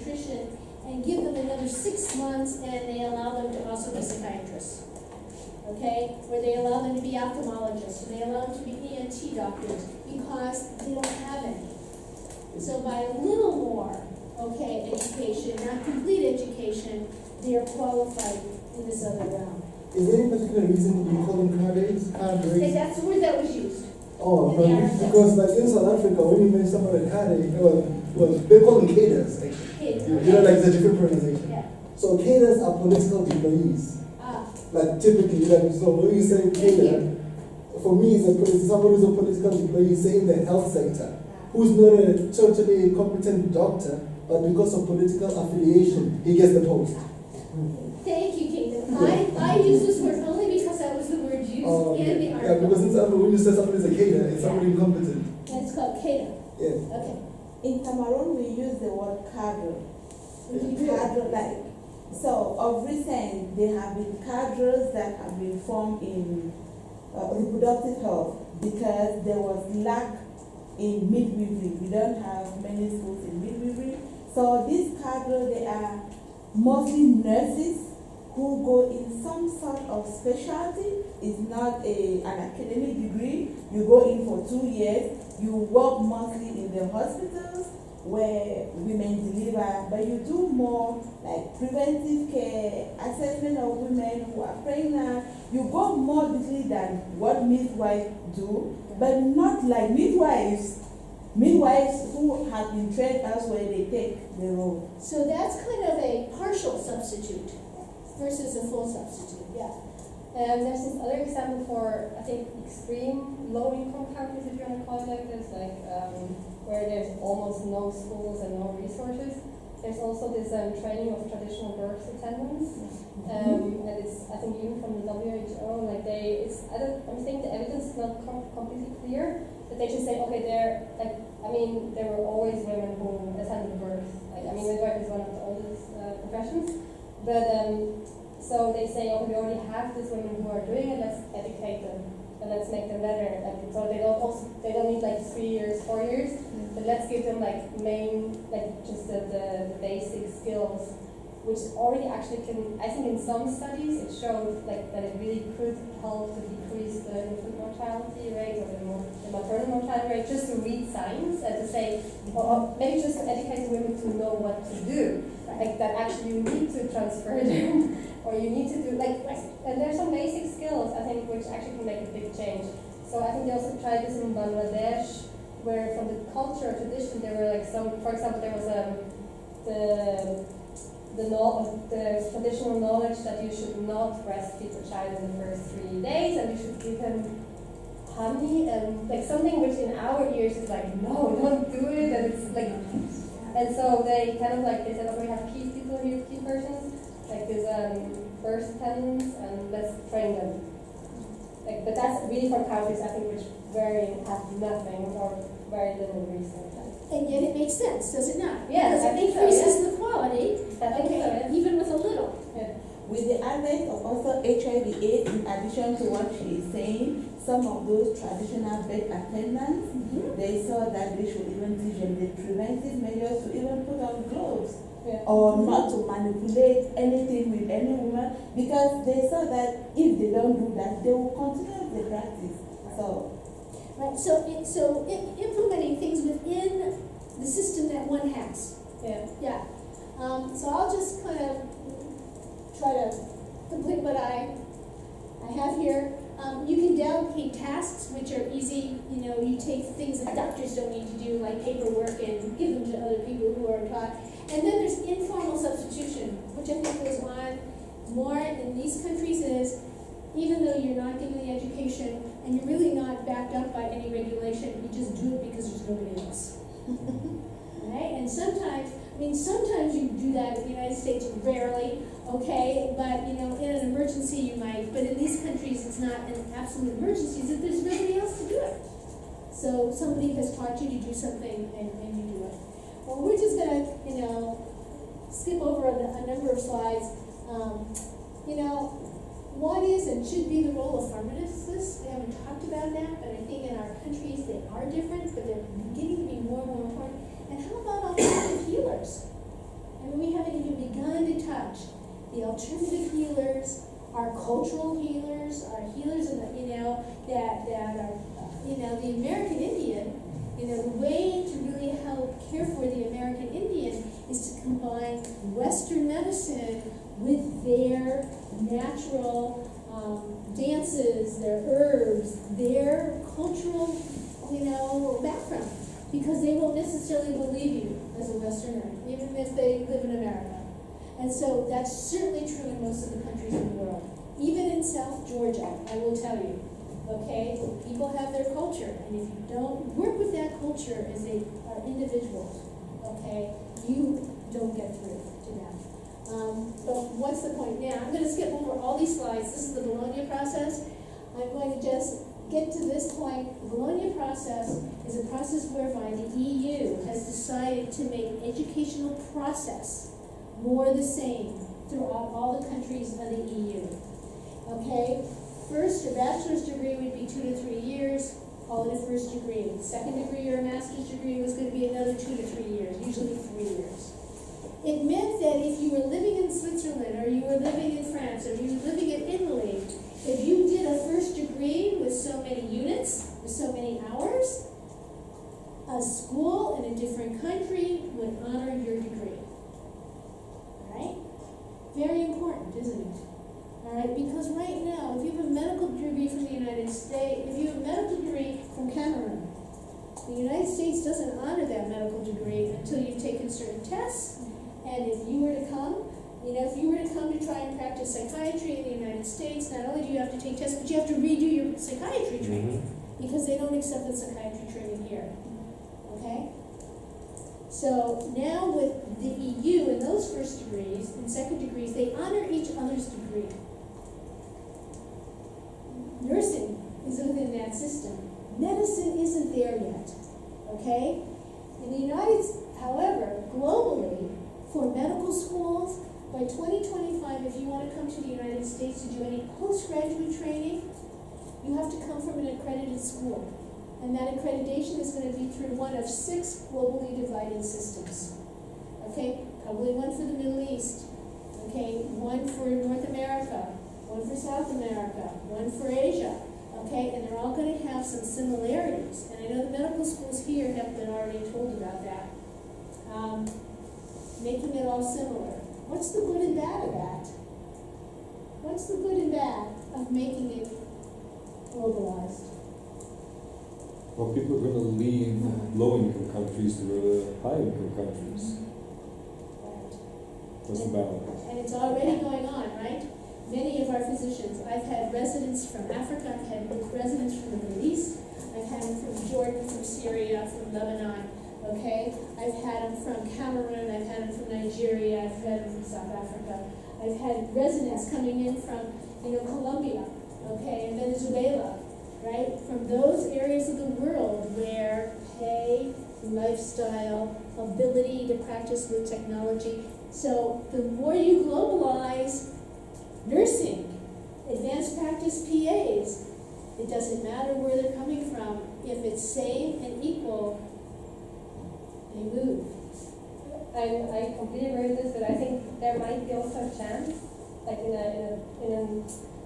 pediatrician and give them another 6 months, and they allow them to also be psychiatrists. Okay? Or they allow them to be ophthalmologists, or they allow them to be ENT doctors, because they don't have any. So by a little more, okay, education, not complete education, they are qualified in this other realm. Is there any particular reason you call them cadres? Okay, that's the word that was used. Oh, In no, the article. because like in South Africa, when you mention someone a cadre, well, they call them cadres, actually. Okay. You know, like it's a different pronunciation. Yeah. So cadres are political employees. Ah, Like typically, like, so when you say cadre, for me, somebody who's a political employee, say in the health sector, who's not a totally competent doctor, but because of political affiliation, he gets the post. thank you, Kingdom. I use this word only because that was the word used Oh, in the yeah, article. because in South Africa, when you say somebody's a cadre, it's somebody incompetent. And it's called CADA. Yeah. Okay. In Cameroon, we use the word cadre. Mhm. Cadre, like, so of recent, there have been cadres that have been formed in reproductive health because there was lack in midwifery. We don't have many schools in midwifery. So these cadres, they are mostly nurses who go in some sort of specialty. It's not an academic degree. You go in for 2 years. You work mostly in the hospitals where women deliver, but you do more like preventive care, assessment of women who are pregnant. You go more deeply than what midwives do, but not like midwives. Midwives who have been trained elsewhere, they take the role. So that's kind of a partial substitute versus a full substitute. Yeah. And there's this other example for, I think, extreme low-income countries, if you want to call it like this, like where there's almost no schools and no resources. There's also this training of traditional birth attendants, and it's, I think, even from the WHO, like I think the evidence is not completely clear, but they just say, okay, there were always women who attended birth. Like, I mean, midwife is one of the oldest professions, but so they say, okay, we already have these women who are doing it, let's educate them and let's make them better. Like, so they don't need like 3 years, 4 years, but let's give them like just the basic skills, which already actually can, I think in some studies it showed like that it really could help to decrease the infant mortality rate or the maternal mortality rate, just to read signs and to say, or maybe just to educate the women to know what to do, like that actually you need to transfer them, or you need to do and there's some basic skills I think which actually can make a big change. So I think they also tried this in Bangladesh, where from the culture or tradition there were like some, for example, there was the traditional knowledge that you should not breastfeed the child in the first 3 days, and you should give him honey and like something which in our ears is like, no, don't do it, and it's like, and so they kind of like, they said, okay, we have key people here, key persons, like this birth attendants, and let's train them. Like, but that's really from countries I think which have nothing or very little research. And yet it makes sense, does it not? Yes, Because I it think so, increases yes. the quality, I think so, yes. even with a little. With the advent of also HIV/AIDS, in addition to what she is saying, some of those traditional bed attendants, they saw that they should even teach them the preventive measures to even put on gloves. Yeah. Or not to manipulate anything with any woman, because they saw that if they don't do that, they will continue the practice. So, Right, so implementing things within the system that one has. Yeah. Yeah. So I'll just kind of try to complete what I have here. You can delegate tasks which are easy. You know, you take things that doctors don't need to do, like paperwork, and give them to other people who are taught. And then there's informal substitution, which I think goes on more in these countries, is even though you're not given the education and you're really not backed up by any regulation, you just do it because there's nobody else. Right? And sometimes you do that in the United States, rarely, okay, but in an emergency you might, but in these countries it's not an absolute emergency, it's that there's nobody else to do it. So somebody has taught you to do something and you do it. Well, we're just gonna, skip over a number of slides. What is and should be the role of pharmacists? We haven't talked about that, but I think in our countries they are different, but they're beginning to be more and more important. And how about alternative healers? the alternative healers, our cultural healers, our healers in the, that are, the American Indian, the way to really help care for the American Indian is to combine Western medicine with their natural dances, their herbs, their cultural, background. Because they won't necessarily believe you as a Westerner, even if they live in America. And so that's certainly true in most of the countries in the world. Even in South Georgia, I will tell you, okay, people have their culture, and if you don't work with that culture as they are individuals, okay, you don't get through to them. But what's the point? Now, I'm going to skip over all these slides. This is the Bologna process. I'm going to just get to this point. The Bologna process is a process whereby the EU has decided to make educational process more the same throughout all the countries of the EU. Okay? First, a bachelor's degree would be 2 to 3 years, call it a first degree. Second degree or a master's degree was going to be another 2 to 3 years, usually 3 years. It meant that if you were living in Switzerland, or you were living in France, or you were living in Italy, if you did a first degree with so many units, with so many hours, a school in a different country would honor your degree. All right? Very important, isn't it? All right, because right now, if you have a medical degree from the United States, if you have a medical degree from Cameroon, the United States doesn't honor that medical degree until you've taken certain tests. And if you were to come, to try and practice psychiatry in the United States, not only do you have to take tests, but you have to redo your psychiatry training because they don't accept the psychiatry training here. Okay? So now with the EU and those first degrees and second degrees, they honor each other's degree. Nursing is within that system. Medicine isn't there yet. Okay? In the United States, however, globally, for medical schools, by 2025, if you want to come to the United States to do any postgraduate training, you have to come from an accredited school. And that accreditation is going to be through one of 6 globally divided systems. Okay? Probably one for the Middle East. Okay? One for North America. One for South America. One for Asia. Okay? And they're all going to have some similarities. And I know the medical schools here have been already told about that. Making it all similar. What's the good and bad of that? What's the good and bad of making it globalized? Well, people are going to leave low-income countries to go to high-income countries. Right. What's the balance? And it's already going on, right? Many of our physicians, I've had residents from Africa, I've had residents from the Middle East, I've had them from Jordan, from Syria, from Lebanon, okay? I've had them from Cameroon, I've had them from Nigeria, I've had them from South Africa. I've had residents coming in from, Colombia, okay, and Venezuela, right? From those areas of the world where pay, lifestyle, ability to practice with technology. So the more you globalize nursing, advanced practice PAs, it doesn't matter where they're coming from. If it's same and equal, they move. I completely agree with this, but I think there might be also a chance, like in a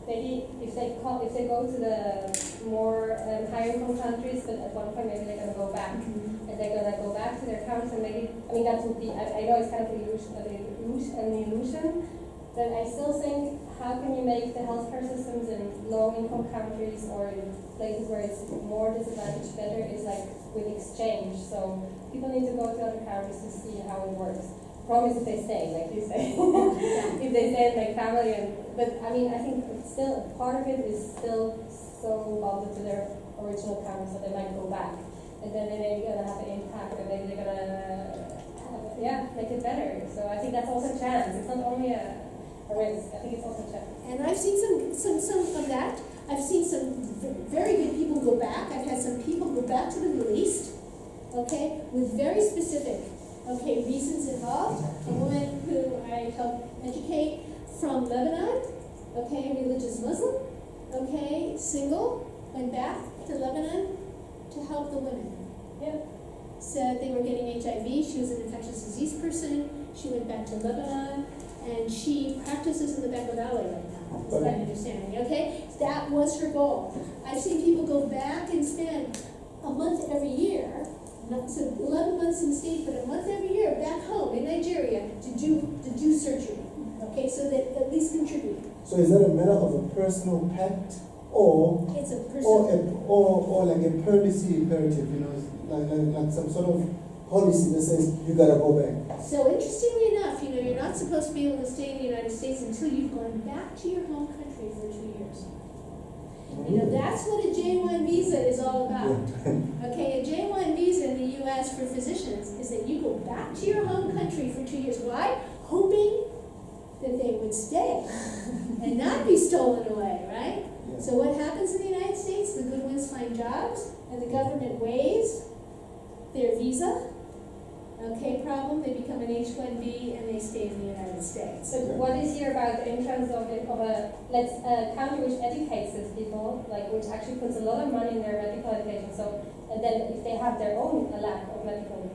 maybe if they go to the more higher income countries, but at one point maybe they're going to go back, and they're going to go back to their countries, and maybe that would be I know it's kind of an illusion, but I still think how can you make the healthcare systems in low income countries or in places where it's more disadvantaged better is like with exchange. So people need to go to other countries to see how it works. Promise if they stay, like you say. If they stay with their family, but I think it's still part of it is still so bonded to their original countries that they might go back, and then they're maybe gonna have an impact, and maybe they're gonna make it better. So I think that's also a chance. It's not only a risk. I think it's also a chance. And I've seen some of that. I've seen some very good people go back. I've had some people go back to the Middle East, okay, with very specific, reasons involved. A woman who I helped educate from Lebanon, religious Muslim, single, went back to Lebanon to help the women. Yeah. Said they were getting HIV. She was an infectious disease person. She went back to Lebanon and she practices in the Becker Valley right now, is my understanding, okay? That was her goal. I've seen people go back and spend a month every year, not so 11 months in the States, but a month every year back home in Nigeria to do surgery, okay, so that at least contribute. So is that a matter of a personal pact or It's a person. or like a policy imperative, you know, like some sort of policy that says you gotta go back? So interestingly enough, you know, you're not supposed to be able to stay in the United States until you've gone back to your home country for 2 years. You know, that's what a J-1 visa is all about. Okay, a J-1 visa in the US for physicians is that you go back to your home country for 2 years. Why? Hoping that they would stay and not be stolen away, right? Yeah. So what happens in the United States? The good ones find jobs and the government waives their visa. Okay, problem, they become an H-1B and they stay in the United States. So what is here about in terms of a country which educates its people, like which actually puts a lot of money in their medical education. So and then if they have their own lack of medical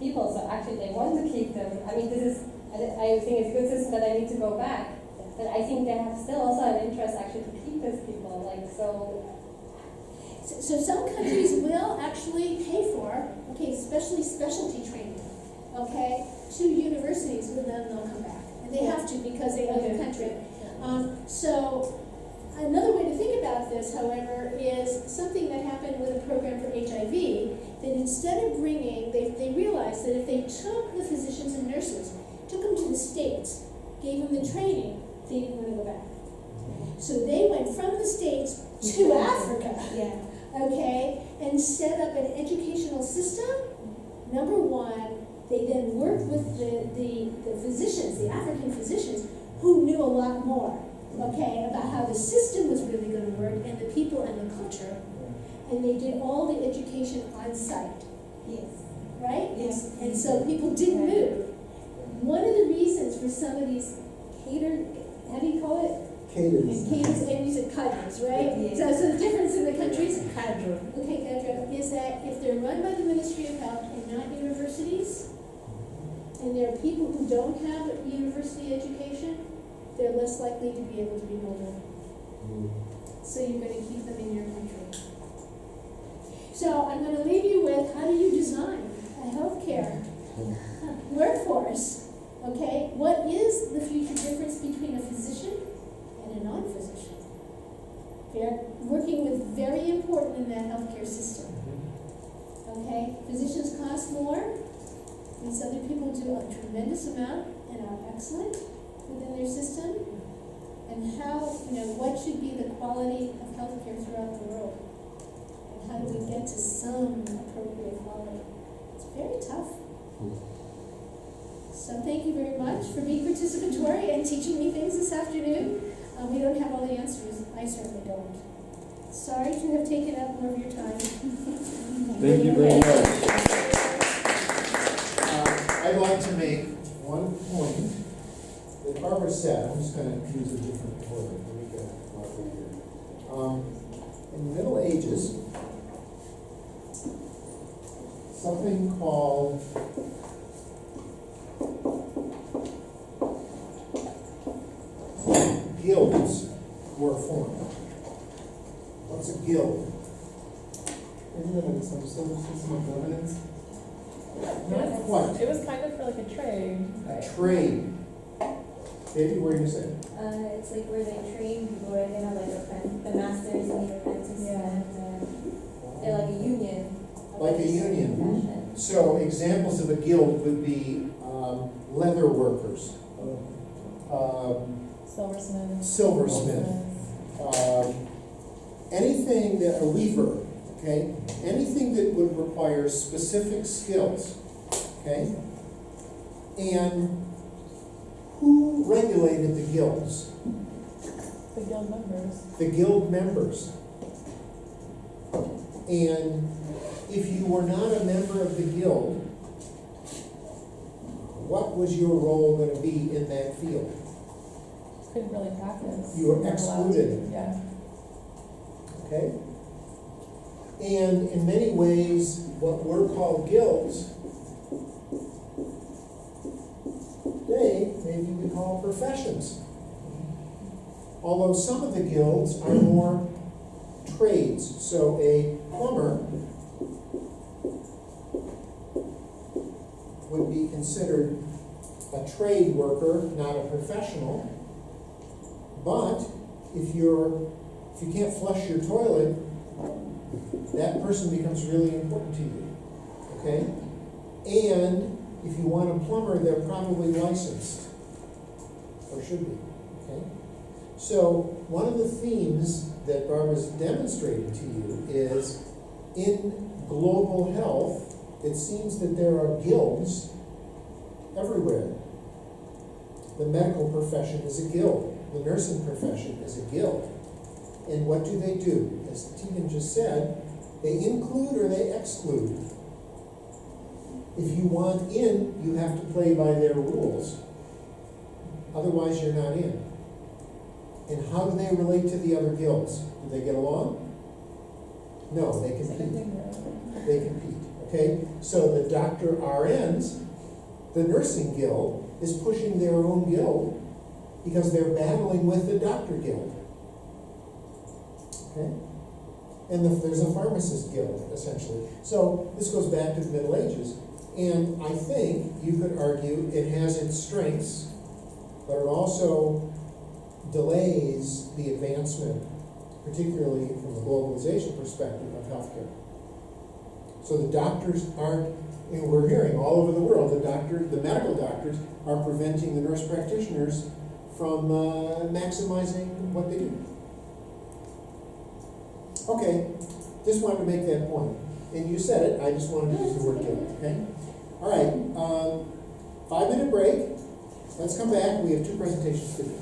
people, so actually they want to keep them. I mean, this is I think it's a good system that I need to go back, but I think they have still also an interest actually to keep these people. Like so. So some countries will actually pay for, okay, especially specialty training, okay, to universities, but then they'll come back. And they have to because they own the country. So another way to think about this, however, is something that happened with a program for HIV, that instead of bringing, they realized that if they took the physicians and nurses, took them to the States, gave them the training, they didn't want to go back. So they went from the States to Africa. Yeah. Okay, and set up an educational system. Number one, they then worked with the physicians, the African physicians, who knew a lot more, okay, about how the system was really going to work and the people and the culture. And they did all the education on site. Yes. Right? Yes. And so people didn't move. One of the reasons for some of these catered, how do you call it? Cadence. Cadres, and you said cadres, right? Yeah. So the difference in the countries, Cadre. okay, cadre, is that if they're run by the Ministry of Health and not universities, and there are people who don't have a university education, they're less likely to be able to be mobile. So you're going to keep them in your country. So I'm going to leave you with, how do you design a healthcare workforce? Okay, what is the future difference between a physician and a non-physician? They're working with very important in that healthcare system. Okay, physicians cost more. These other people do a tremendous amount and are excellent within their system. And how, what should be the quality of healthcare throughout the world? And how do we get to some appropriate quality? It's very tough. So thank you very much for being participatory and teaching me things this afternoon. We don't have all the answers. I certainly don't. Sorry to have taken up more of your time. Thank you very much. I'd like to make one point that Barbara said. I'm just going to use a different word. Let me get Barbara here. In the Middle Ages, something called guilds were formed. What's a guild? Isn't it like some sort of system of governance? Not quite. It was kind of for like a trade. Trade. Baby, what are you saying? It's like where they train people, right? They have like the masters and the apprentices, Yeah. and they're like a union. Like a union. Fashion. So examples of a guild would be leather workers, Silversmith. silversmith, anything that, a weaver, okay? Anything that would require specific skills, okay? And who regulated the guilds? The guild members. The guild members. And if you were not a member of the guild, what was your role going to be in that field? Couldn't really practice. You were Weren't allowed excluded. to. Yeah. Okay? And in many ways, what were called guilds, they maybe we call professions. Although some of the guilds are more trades. So a plumber would be considered a trade worker, not a professional. But if you can't flush your toilet, that person becomes really important to you. Okay? And if you want a plumber, they're probably licensed, or should be. Okay? So one of the themes that Barbara's demonstrated to you is in global health, it seems that there are guilds everywhere. The medical profession is a guild. The nursing profession is a guild. And what do? As Tegan just said, they include or they exclude. If you want in, you have to play by their rules. Otherwise, you're not in. And how do they relate to the other guilds? Do they get along? No, they compete. They compete, okay? So the Dr. RNs, the nursing guild, is pushing their own guild because they're battling with the doctor guild. Okay? And there's a pharmacist guild, essentially. So this goes back to the Middle Ages. And I think you could argue it has its strengths, but it also delays the advancement, particularly from the globalization perspective of healthcare. So the doctors aren't, we're hearing all over the world, the medical doctors are preventing the nurse practitioners from maximizing what they do. Okay, just wanted to make that point. And you said it, I just wanted to use the word guilt, okay? All right, 5-minute break. Let's come back. We have 2 presentations to do.